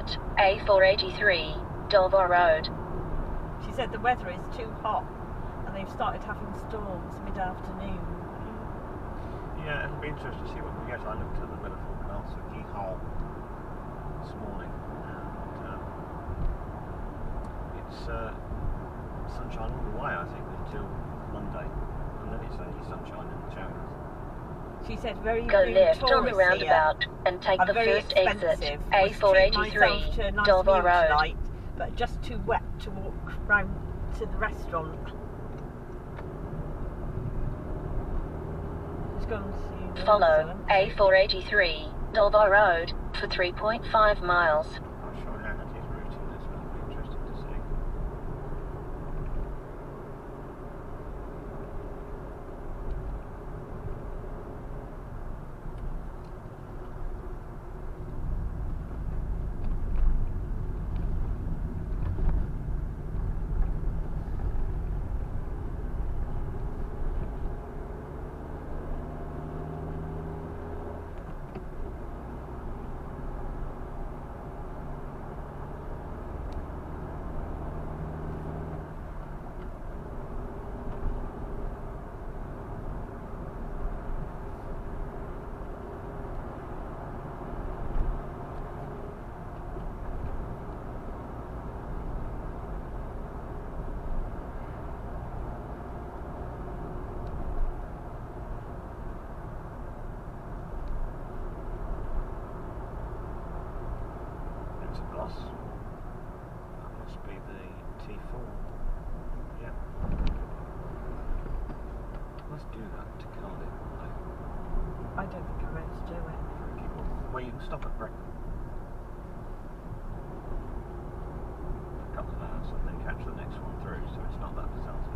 left, A483, Dolvar Road. She said the weather is too hot and they've started having storms mid-afternoon. Yeah, it'll be interesting to see what we get. I looked at the weather forecast for Keyhole this morning, and it's sunshine all the way, I think, until Monday, and then it's only sunshine in the showers. She said very Go rude left on the tourists roundabout and take are the very first exit, expensive. A483, Dolvar Road. Tonight, but just too wet to walk round to the restaurant. She's gone to Follow A483, Dolvar Road, for 3.5 miles. I'm not sure how it is routing this, but it'll be interesting to see. It's a bus. That must be the T4. Yeah. Let's do that to Cardiff. I don't think I'm ready to do it. Well, you can stop at Brecon. A couple of hours and then catch the next one through, so it's not that disastrous.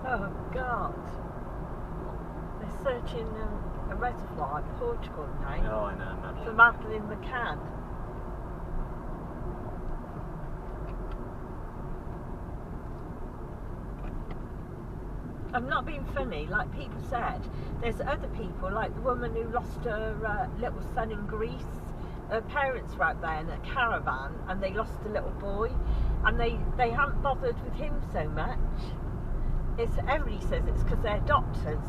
Oh God! They're searching a reservoir in Portugal now Oh, I know, Madeline. for Madeline McCann. I'm not being funny, like people said. There's other people, like the woman who lost her little son in Greece. Her parents were out there in a caravan and they lost a little boy, and they haven't bothered with him so much. Everybody says it's because they're doctors,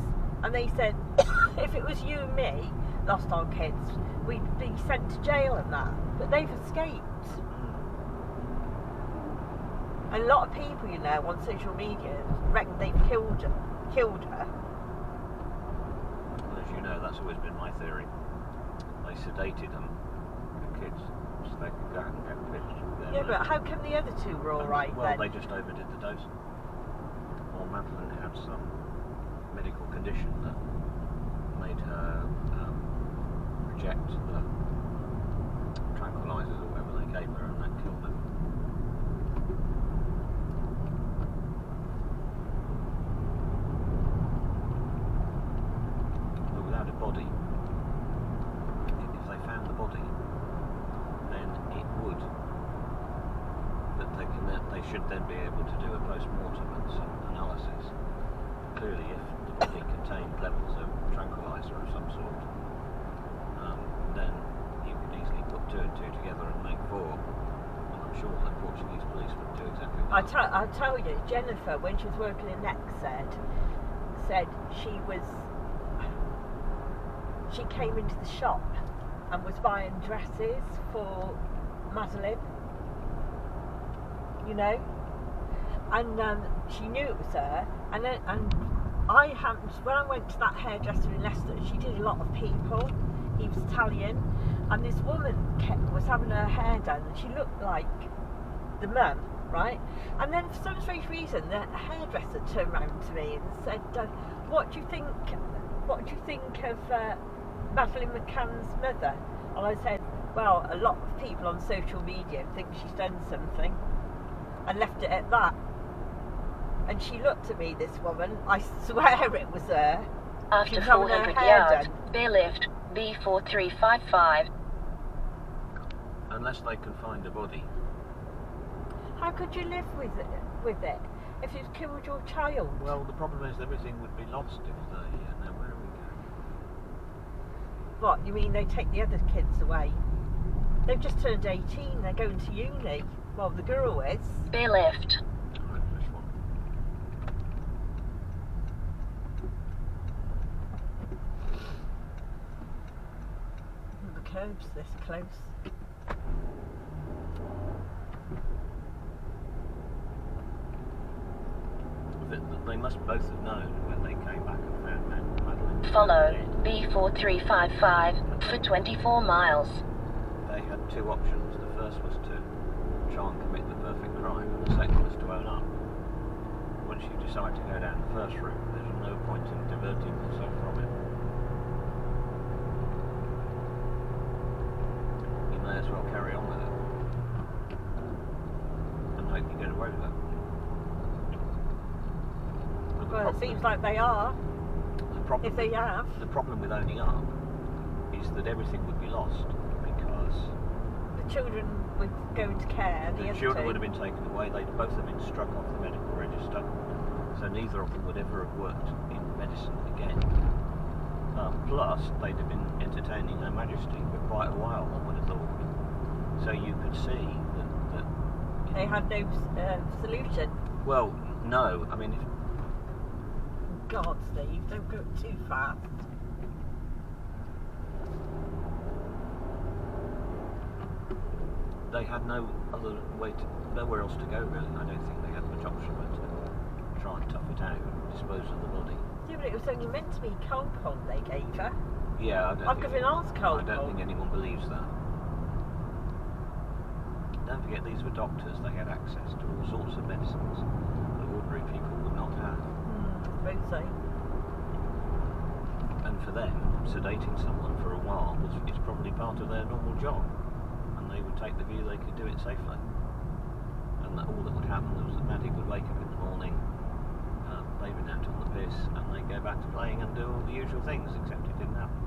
and they said if it was you and me lost our kids, we'd be sent to jail and that, but they've escaped. And a lot of people, you know, on social media reckon they've killed her. Well, as you know, that's always been my theory. They sedated them, the kids, so they could go out and get pitched. Yeah, but how come the other two were all right well, then? they just overdid the dose. Or Madeline had some medical condition that made her reject the tranquilizers or whatever they gave her, and that killed her. But without a body, if they found the body, should then be able to do a post-mortem and some analysis. Clearly, if the body contained levels of tranquilizer of some sort, then you could easily put 2 and 2 together and make 4. And I'm sure that Portuguese police would do exactly that. I'll tell you, Jennifer, when she was working in Exed, said she came into the shop and was buying dresses for Madeline, you know, and she knew it was her, and I happened, when I went to that hairdresser in Leicester, she did a lot of people, he was Italian, and this woman was having her hair done, and she looked like the mum, right? And then for some strange reason, the hairdresser turned around to me and said, what do you think of Madeline McCann's mother? And I said, well, a lot of people on social media think she's done something, and left it at that. And she looked at me, this woman, I swear it was her. After was having her 400 hair yards, done. beer lift, B4355. Unless they can find a body. How could you live with it if you've killed your child? Well, the problem is everything would be lost if they... now, where are we going? What, you mean they take the other kids away? They've just turned 18, they're going to uni. Well, the girl is. Beer lift. Right, this one. The curb's this close. They must both have known when they came back and found Madeline. Follow dead. B4355 for 24 miles. They had 2 options. The first was to try and commit the perfect crime, and the second was to own up. Once you decide to go down the first route, there's no point in diverting yourself from it. You may as well carry on with it and hope you get away with it. Well, it seems like they are, if they have. The problem with owning up is that everything would be lost, because The children would go into care, the children would have been taken away. They'd both have been struck off the medical register, so neither of them would ever have worked in medicine again. Plus, they'd have been entertaining Her Majesty for quite a while, one would have thought. So you could see that they had no solution. well, no, I mean, God, Steve, don't go too fast. they had nowhere else to go really. I don't think they had much option but to try and tough it out and dispose of the body. Yeah, but it was only meant to be coal pond they gave her. Yeah, I've given ours coal I don't pond. think anyone believes that. Don't forget, these were doctors. They had access to all sorts of medicines that ordinary people would not have. Both say. And for them, sedating someone for a while is probably part of their normal job. And they would take the view they could do it safely. And that all that would happen was that Maddie would wake up in the morning, they'd been out on the piss, and they'd go back to playing and do all the usual things, except it didn't happen.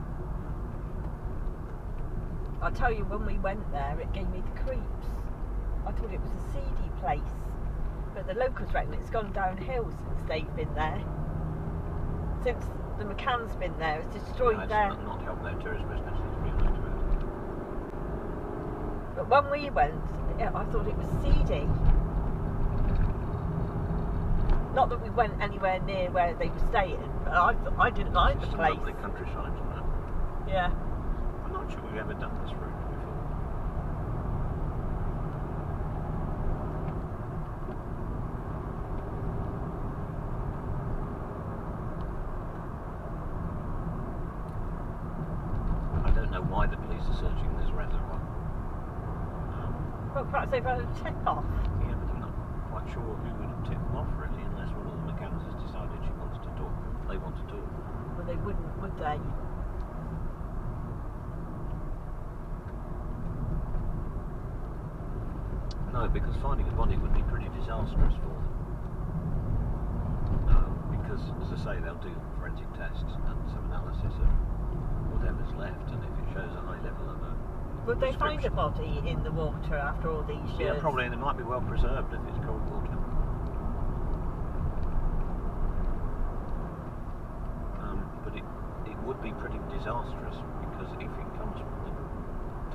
I'll tell you, when we went there, it gave me the creeps. I thought it was a seedy place. But the locals reckon it's gone downhill since they've been there. Since the McCann's been there, it's destroyed It's their... not helped their tourist business, to be honest with you. But when we went, I thought it was seedy. Not that we went anywhere near where they were staying, but I didn't like the It's place. lovely countryside, isn't it? Yeah. I'm not sure we've ever done this route before. I don't know why the police are searching this reservoir. Well, perhaps they've had a tip-off. Yeah, but I'm not quite sure who would tip them off really, unless one of the McCanns has decided she wants to talk. They want to talk. Well, they wouldn't, would they? No, because finding a body would be pretty disastrous for them. Because, as I say, they'll do forensic tests and some analysis of whatever's left, and if it shows a high level of a Would they find a description. body in the water after all these years? Yeah, probably, and it might be well preserved if it's cold water. But it would be pretty disastrous, because if it comes, the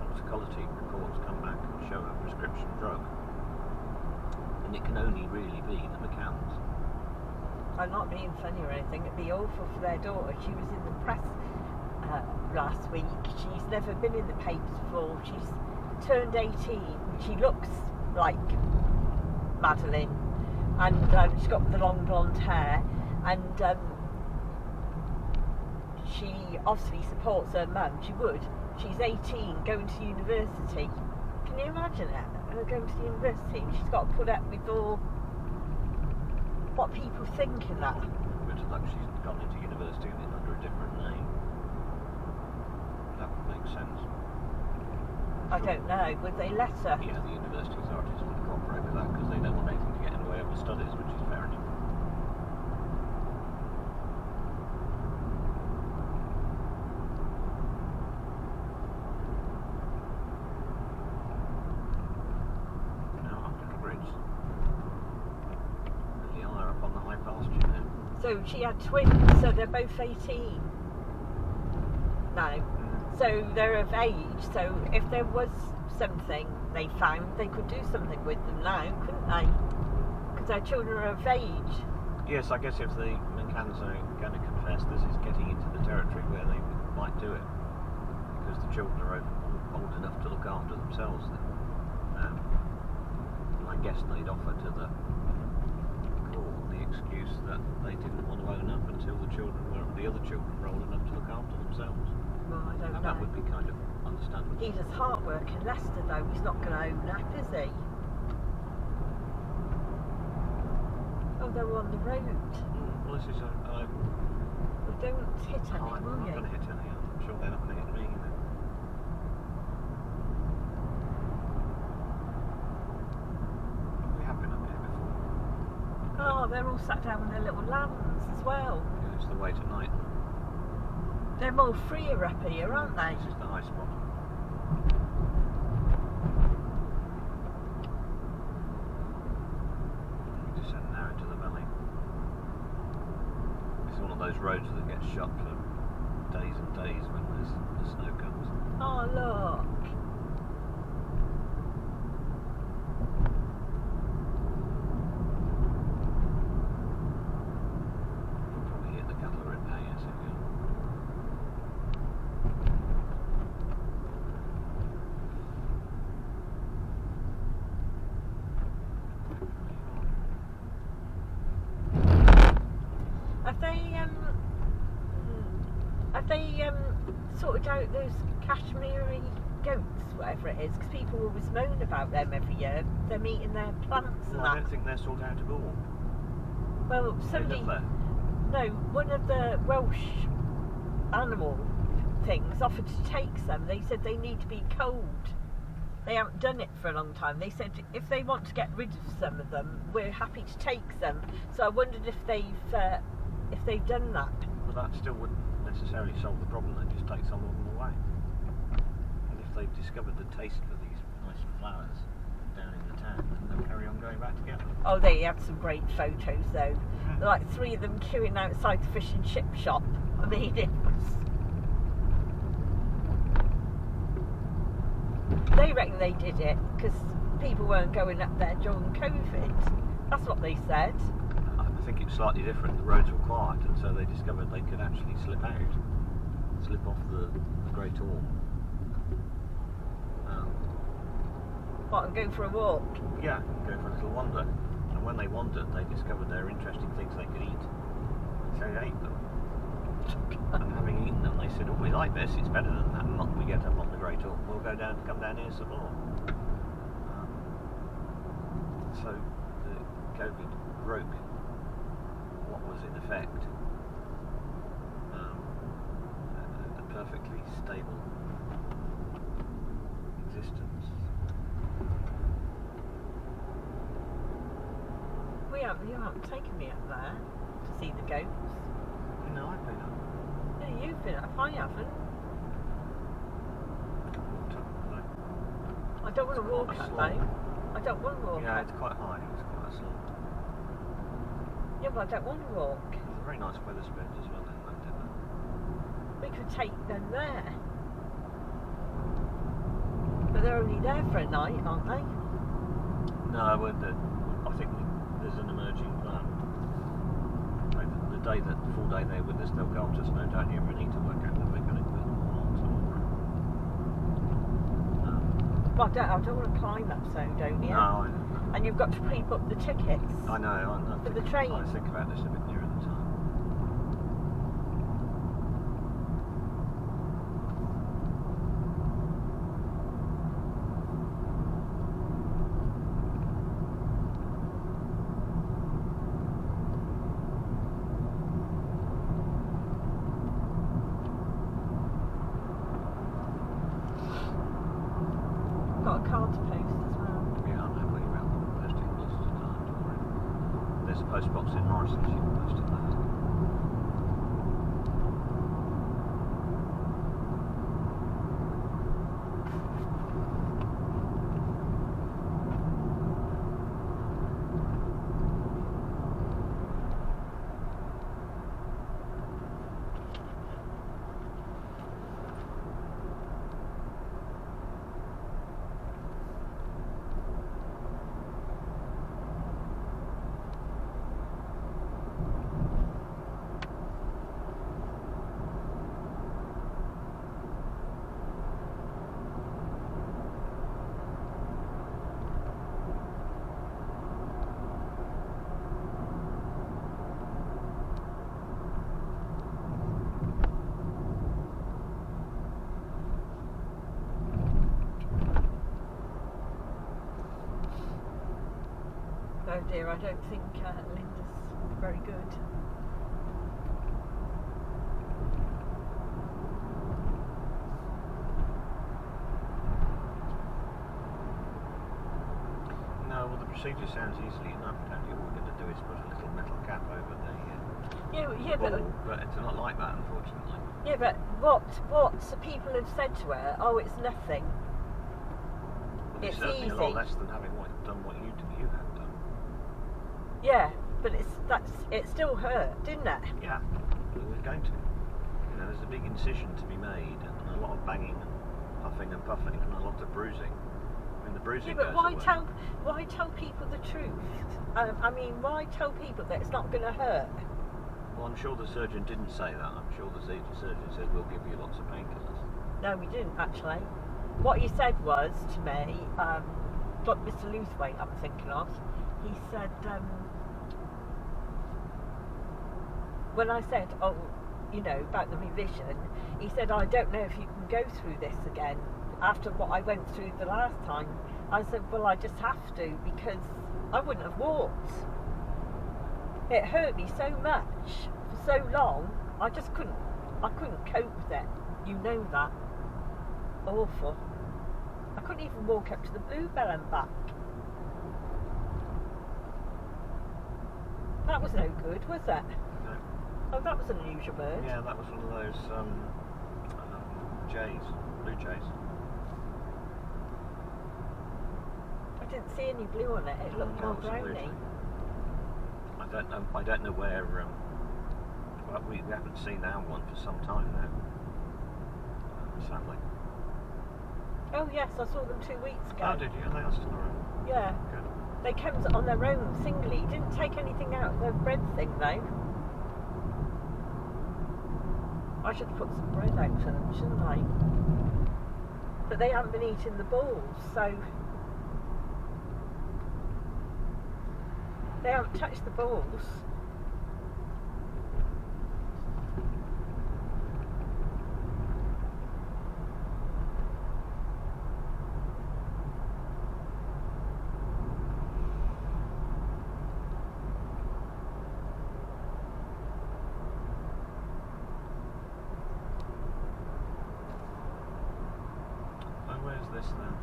toxicology reports come back and show a prescription drug, and it can only really be the McCanns. I'm not being funny or anything. It'd be awful for their daughter. She was in the press last week. She's never been in the papers before. She's turned 18. She looks like Madeline, and she's got the long blonde hair, and she obviously supports her mum. She would. She's 18, going to university. Can you imagine it? Her going to the university, and she's got to put up with all what people think in that. Bit of luck she's gone into university under a different name. That would make sense. I don't know. Would they let her? Yeah, the university authorities would cooperate with that because they don't want anything to get in the way of the studies, which is fair enough. So she had twins, so they're both 18 now. So they're of age, so if there was something they found, they could do something with them now, couldn't they? Because their children are of age. Yes, I guess if the McCanns are going to confess, this is getting into the territory where they might do it. Because the children are old enough to look after themselves then. And I guess they'd offer to the excuse that they didn't want to own up until the other children were old enough to look after themselves. Well, I don't know. That would be kind of understandable. He does hard work in Leicester though. He's not going to own up, is he? Oh, they're on the road. Well, this is Well, don't hit any, I'm will not you? going to hit any. I'm sure they're not going to hit me either. We have been up here before. Oh, they're all sat down with their little lambs as well. Yeah, it's the way to Knighton. They're more freer up here, aren't they? This is the high spot. We descend now into the valley. It's one of those roads that gets shut for days and days when the snow comes. Oh, look. Probably hit the cattle are in there, yes, it will. Have they sorted out those Kashmiri goats, whatever it is? Because people always moan about them every year. They're eating their plants and Well, I that. don't think they're sorted out at all. Well, They somebody, live there. no, one of the Welsh animal things offered to take some. They said they need to be cold. They haven't done it for a long time. They said if they want to get rid of some of them, we're happy to take some. So I wondered if they've done that. But that still wouldn't necessarily solve the problem. They just take some of them away. And if they've discovered the taste for these nice flowers down in the town, then they'll carry on going back to get them. Oh, they had some great photos though. Yeah. Like 3 of them queuing outside the fish and chip shop. I mean, it was... They reckon they did it because people weren't going up there during COVID. That's what they said. I think it's slightly different. The roads were quiet, and so they discovered they could actually slip off the Great Orme. What, and go for a walk? Yeah, go for a little wander. And when they wandered, they discovered there were interesting things they could eat. So they ate them. And having eaten them, they said, "Oh, we like this. It's better than that." And not we get up on the Great Orme, we'll come down here some more. So the COVID broke what was in effect a perfectly stable existence. You haven't taken me up there to see the goats. No, I've been up. Yeah, you've been up. I haven't. I walked up the don't want to It's quite walk a up slope. though. I don't want to walk Yeah, up. it's quite high. It's quite a slope. Yeah, but I don't want to walk. There's a very nice Weatherspoons as well in that, didn't We could take them there. But they're only there for a night, aren't they? No, I think there's an emerging plan. Like the full day they're with us, they'll go up to Snowdonia, and we need to work out whether we're going to put them on tomorrow. Well, I don't want to climb up Snowdonia. No, I know. And you've got to pre-book the tickets. I know. For the train. I think about this a bit nearer the time. Got a card to post as well. Yeah, I know where you're at. Posting lots of time, don't worry. There's a post box in Morrison's, you can post it there. Oh dear, I don't think Linda's very good. No, well the procedure sounds easily enough, don't you? All we're going to do is put a little metal cap over the Yeah, but it's not like that, unfortunately. yeah, but what the people have said to her? Oh, it's nothing. Well, It's certainly a easy. lot less than having done what you have done. Yeah, but it still hurt, didn't it? Yeah, it was going to. You know, there's a big incision to be made, and a lot of banging and huffing and puffing, and a lot of bruising. I mean, the bruising Yeah, but goes why tell people the truth? I mean, why tell people that it's not going to hurt? Well, I'm sure the surgeon didn't say that. I'm sure the surgeon said, we'll give you lots of painkillers. No, we didn't actually. What he said was to me, Mr. Loothwaite, I'm thinking of. He said, when I said, oh, you know, about the revision, he said, I don't know if you can go through this again after what I went through the last time. I said, well, I just have to, because I wouldn't have walked. It hurt me so much for so long. I couldn't cope with it. You know that. Awful. I couldn't even walk up to the Bluebell and back. That was no good, was it? No. Oh, that was an unusual bird. Yeah, that was one of those jays, blue jays. I didn't see any blue on it. It looked more browny. I don't know where. Well, we haven't seen our one for some time now. Sadly. Oh yes, I saw them 2 weeks ago. Oh, did you? They are still around. Yeah. Good. They came on their own singly. Didn't take anything out of the bread thing though. I should put some bread out for them, shouldn't I? But they haven't been eating the balls, so they haven't touched the balls. This then.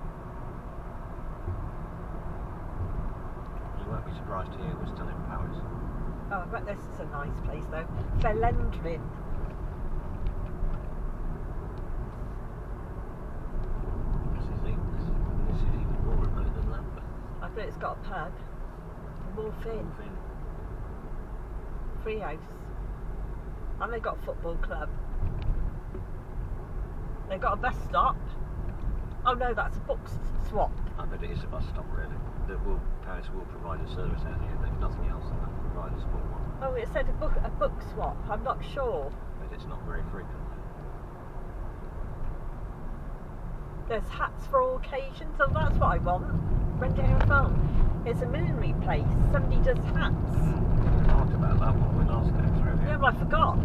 You won't be surprised to hear we're still in Powys. Oh, I bet this is a nice place though. Felendrin. This is even but it's got a pub. Wolf Inn. Free house. And they've got a football club. They've got a bus stop. Oh no, that's a book swap. I bet it is a bus stop, really. Powys will provide a service out here. If nothing else, then they'll provide a small one. Oh, it said a book swap. I'm not sure. But it's not very frequent. There's hats for all occasions, so that's what I want. Rendell Farm. It's a millinery place. Somebody does hats. We talked about that one when last came through here. Yeah, well, I forgot.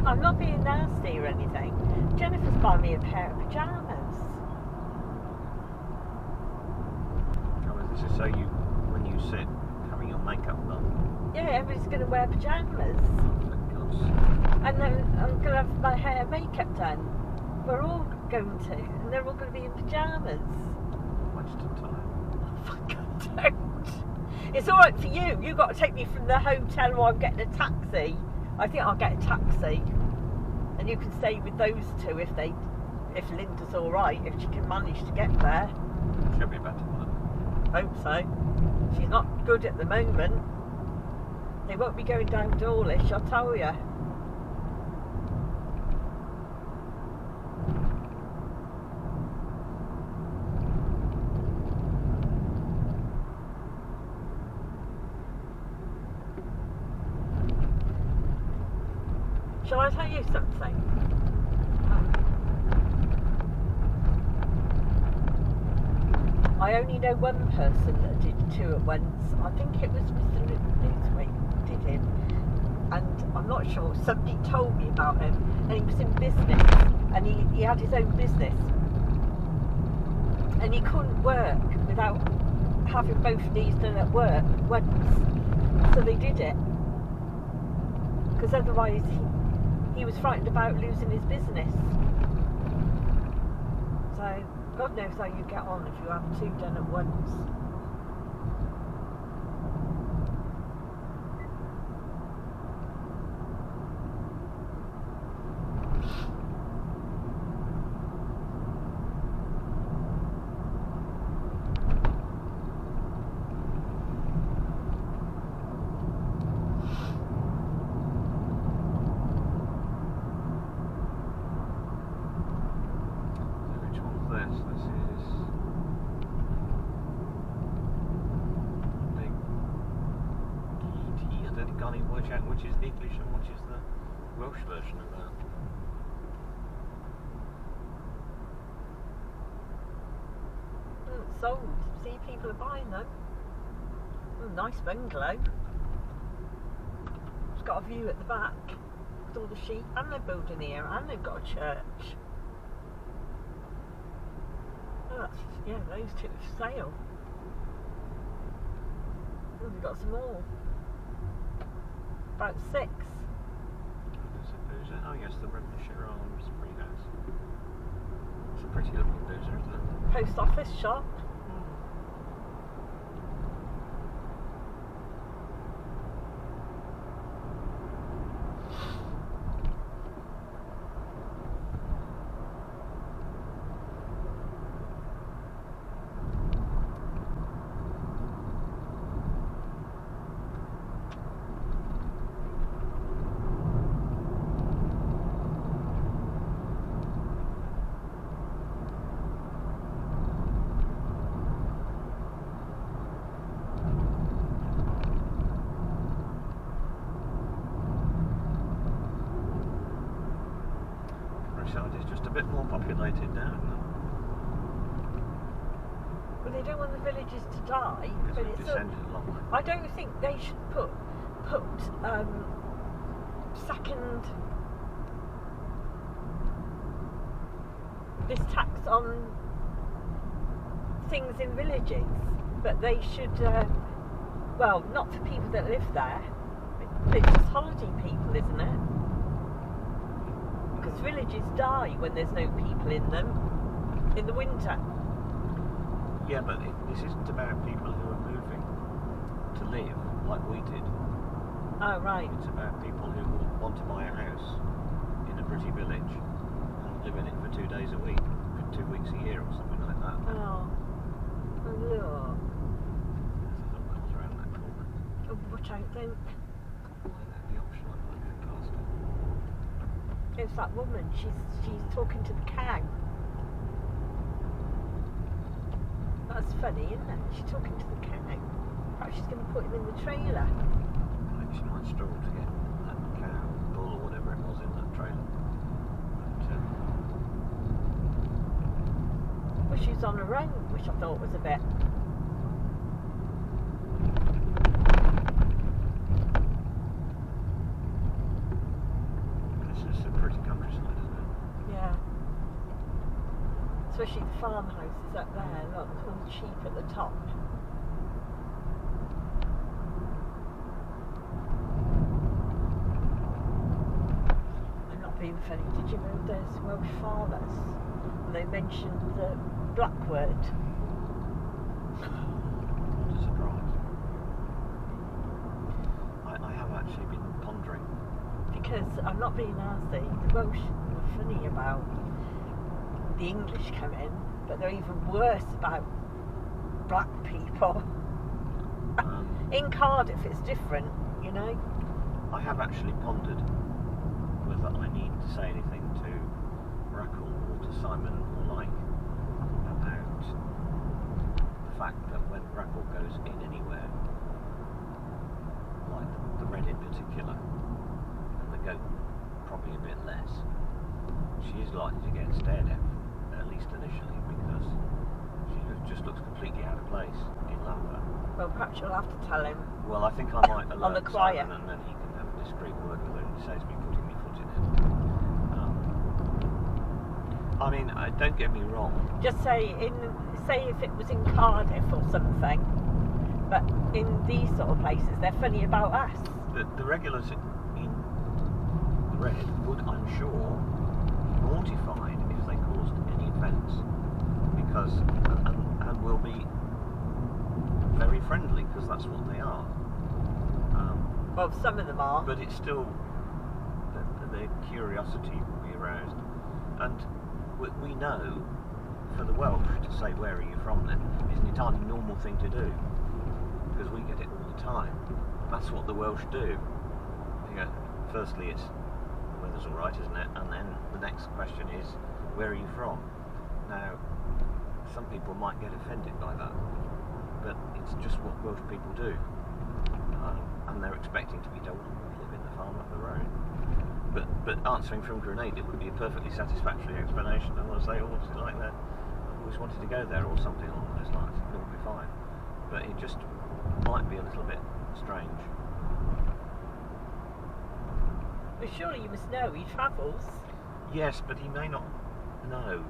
I'm not being nasty or anything. Jennifer's buying me a pair of pyjamas. This is so you, when you sit, having your makeup done. Yeah, everybody's going to wear pyjamas. Thank God. And then I'm going to have my hair and makeup done. We're all going to. And they're all going to be in pyjamas. Waste of time. Oh, fucking don't. It's alright for you. You've got to take me from the hotel while I'm getting a taxi. I think I'll get a taxi. And you can stay with those two if Linda's alright, if she can manage to get there. She'll be better than that. Hope so. She's not good at the moment. They won't be going down Dawlish, I'll tell you. Shall I tell you something? I only know one person that did two at once. I think it was Mr. Newtown did him. And I'm not sure, somebody told me about him. And he was in business. And he had his own business. And he couldn't work without having both knees done at work once. So they did it. Because otherwise he was frightened about losing his business. So God knows how you get on if you have two done at once. Which is the English and which is the Welsh version of that? It's sold. See, people are buying them. Nice bungalow. It's got a view at the back with all the sheep, and they're building here, and they've got a church. Oh, yeah, those two for sale. Oh, we've got some more. About 6. Oh yes, the Montgomeryshire Arms Free House. It's a pretty looking boozer, isn't it? Post office shop. It's just a bit more populated now, isn't it? Well, they don't want the villages to die. Because But we've it's descended a long way. I don't think they should put second this tax on things in villages, but they should well, not for people that live there. It's just holiday people, isn't it? Because villages die when there's no people in them in the winter. Yeah, but this isn't about people who are moving to live like we did. Oh, right. It's about people who want to buy a house in a pretty village and live in it for 2 days a week, for 2 weeks a year or something like that. Oh, look. There's a little house around that corner. Oh, watch out, don't. The option I might go past it. It's that woman. She's talking to the cow. That's funny, isn't it? She's talking to the cow. Perhaps she's going to put him in the trailer. Maybe she might struggle to get that cow, bull or whatever it was in that trailer. But, Well, she's on her own, which I thought was a bit. this is a pretty countryside, isn't it? Yeah. Especially the farmhouses up there, look, all cheap at the top. I'm not being funny, did you know there's Welsh farmers? And they mentioned the black word. What a surprise. I have actually been pondering. Because I'm not being nasty, the Welsh are funny about the English coming, but they're even worse about black people. In Cardiff it's different, you know. I have actually pondered whether I need to say anything to Rackle or to Simon or like about the fact that when Rackle goes in anywhere, like the red in particular, and the goat probably a bit less, she is likely to get stared at least initially, because she just looks completely out of place in Lambert. Well, perhaps you'll have to tell him. Well, I think I might alert On the quiet. Simon, and then he can have a discreet word with her, and he saves me putting my foot in it. I mean, don't get me wrong. Just say if it was in Cardiff or something, but in these sort of places they're funny about us. The regulars in red would, I'm sure, be mortified if they caused any offence, because and will be very friendly, because that's what they are. Well, some of them are. But it's still their curiosity will be aroused, and we know for the Welsh to say "Where are you from?" then is an entirely normal thing to do, because we get it all the time. That's what the Welsh do. You know, firstly, it's the weather's all right, isn't it? And then the next question is, "Where are you from?" Now, some people might get offended by that, but it's just what Welsh people do, and they're expecting to be told to live in the farm up the road. But answering from Grenade, it would be a perfectly satisfactory explanation. I want to say, "Oh, what's it like there? I've always wanted to go there," or something along those lines. It would be fine, but it just might be a little bit strange. Well, surely you must know he travels. Yes, but he may not know.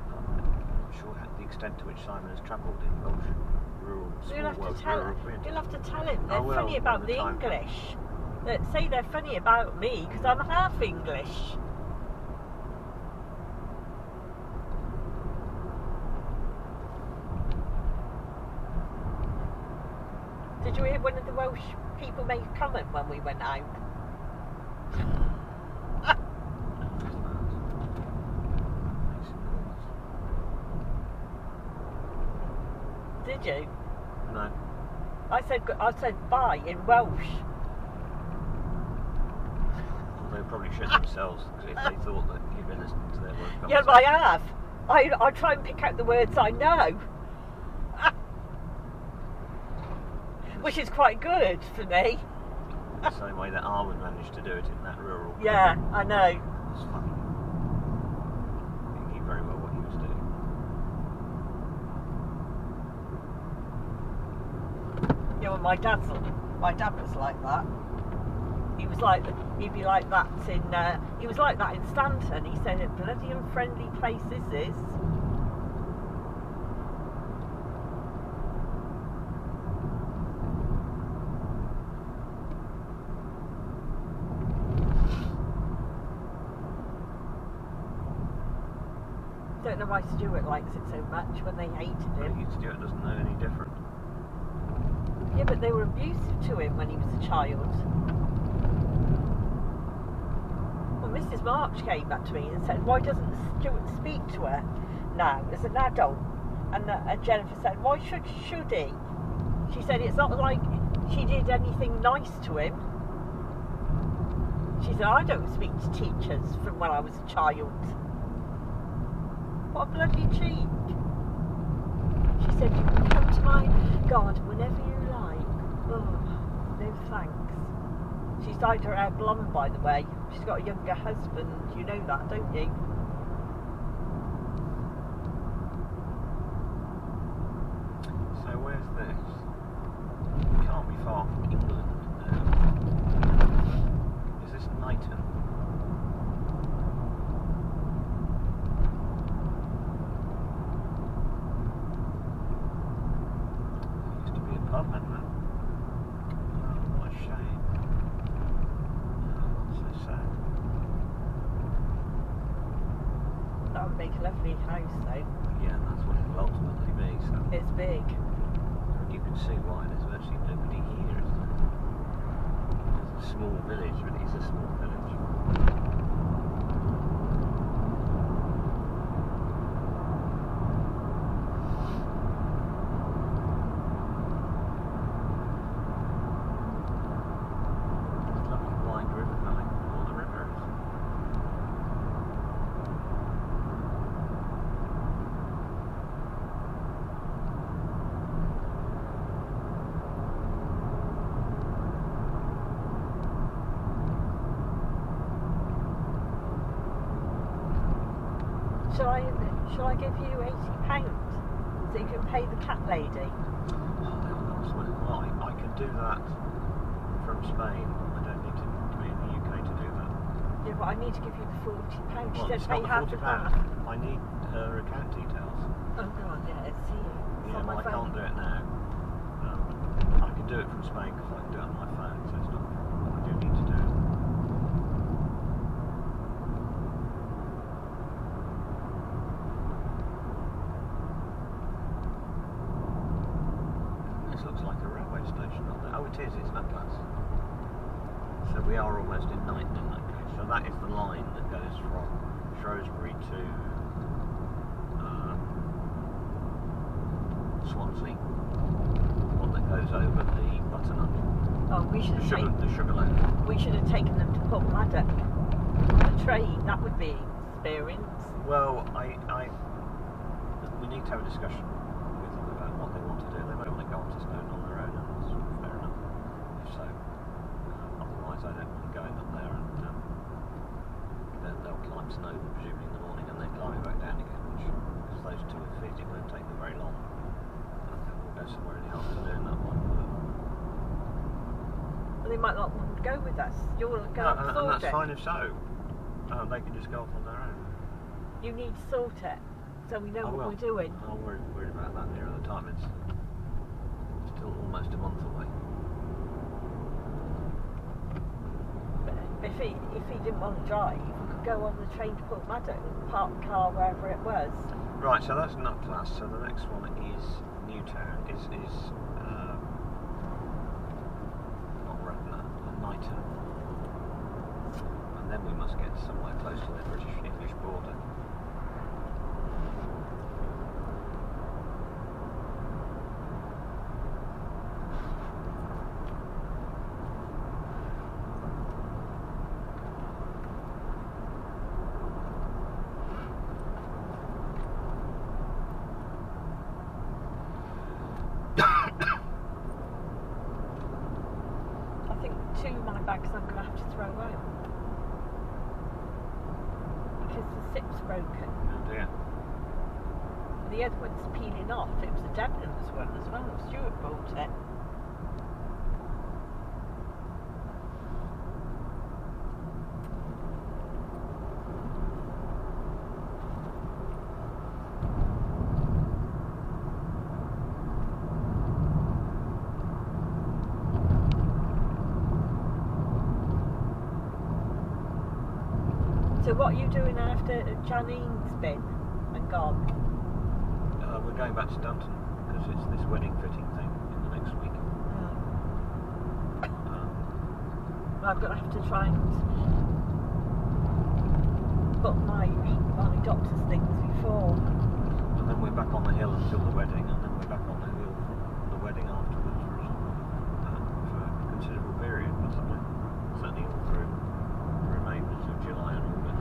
I'm not sure the extent to which Simon has travelled in Welsh, rural, So small Welsh, rural communities. you'll have to tell him they're I will, funny about when the the time comes. English. That say they're funny about me because I'm half English. Did you hear one of the Welsh people make a comment when we went out? Did you? No. I said bye in Welsh. They probably shit themselves if they thought that you'd been listening to their work. Yeah, I have. I try and pick out the words I know. Which is quite good for me. The same way that Arwen managed to do it in that rural. Yeah, I know. It's funny. He knew very well what he was doing. Yeah, well, my dad was like that. He'd be like that he was like that in Stanton. He said, "A bloody unfriendly place is this." Don't know why Stuart likes it so much when they hated him. Maybe Stuart doesn't know any different. Yeah, but they were abusive to him when he was a child. Well, Mrs. March came back to me and said, why doesn't Stuart speak to her now as an adult? And Jennifer said, why should he? She said, it's not like she did anything nice to him. She said, I don't speak to teachers from when I was a child. What a bloody cheek. She said, you can come to my garden whenever you like. Oh, no thanks. She's dyed her hair blonde, by the way. She's got a younger husband. You know that, don't you? So where's this? It can't be far from England. Is this Knighton? There used to be a pub, hadn't it? Oh, what a shame. Oh, so sad. That would make a lovely house, though. Yeah, that's what it will ultimately be. So. It's big. And you can see why there's virtually nobody here, isn't there? It's a small village, but it is a small village. It's lovely wide river valley, all the river is. Shall I give you £80 so you can pay the cat lady? Well, I can do that from Spain. I don't need to be in the UK to do that. Yeah, but I need to give you the £40. She Well, said it's pay not half the of £40. that. I need her account details. Oh god, yeah, it's here. It's Yeah, on my well, I phone. can't do it now. I can do it from Spain because I can do it on my phone, so it's not. I do need to do it. This looks like a railway station, doesn't it? Oh, it is. It's Atlas. So we are almost in Knighton in that case. So that is the line that goes from Shrewsbury to Swansea. One that goes over the Butternut. Oh, we should have The Sugarloaf. we should have taken them to Port Maddox on the train. That would be experience. Well, we need to have a discussion with them about what they want to do. They might want to go on to Snowdon on their own, and that's fair enough. If so, otherwise I don't want them going up there, and then they'll climb Snowdon presumably in the morning, and then climbing back down again, which, because those 2 feet, it won't take them very long. And then we'll go somewhere in the afternoon. That one. Well, they might not want to go with us. You'll go No, and and sort that's it. fine if so. They can just go off on their own. You need to sort it so we know I what will. we're doing. I'm worried about that nearer the time. It's still almost a month away. But if he didn't want to drive, we could go on the train to Port Maddox and park the car wherever it was. Right, so that's not class. So the next one is Newtown. Is not Radnor, Knighton, and then we must get somewhere close to the British-English border. I think 2 of my bags I'm going to have to throw out because the zip's broken. Oh dear. And the other one's peeling off. It was a Debenhams one as well. Stuart bought it. So what are you doing after Janine's been and gone? We're going back to Dunton because it's this wedding fitting thing in the next week. Oh. I'm going to have to try and book my doctor's things before. And then we're back on the hill until the wedding, and then we're back on the hill from the wedding afterwards for a considerable period, possibly. Certainly all through the remainders of July and August.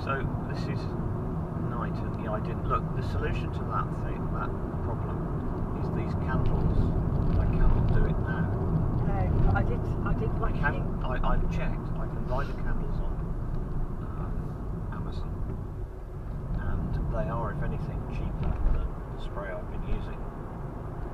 So this is Knighton. Yeah, I didn't look. The solution to that problem, is these candles. I cannot do it now. No, I did I've checked. I can buy the candles on Amazon, and they are, if anything, cheaper than the spray I've been using.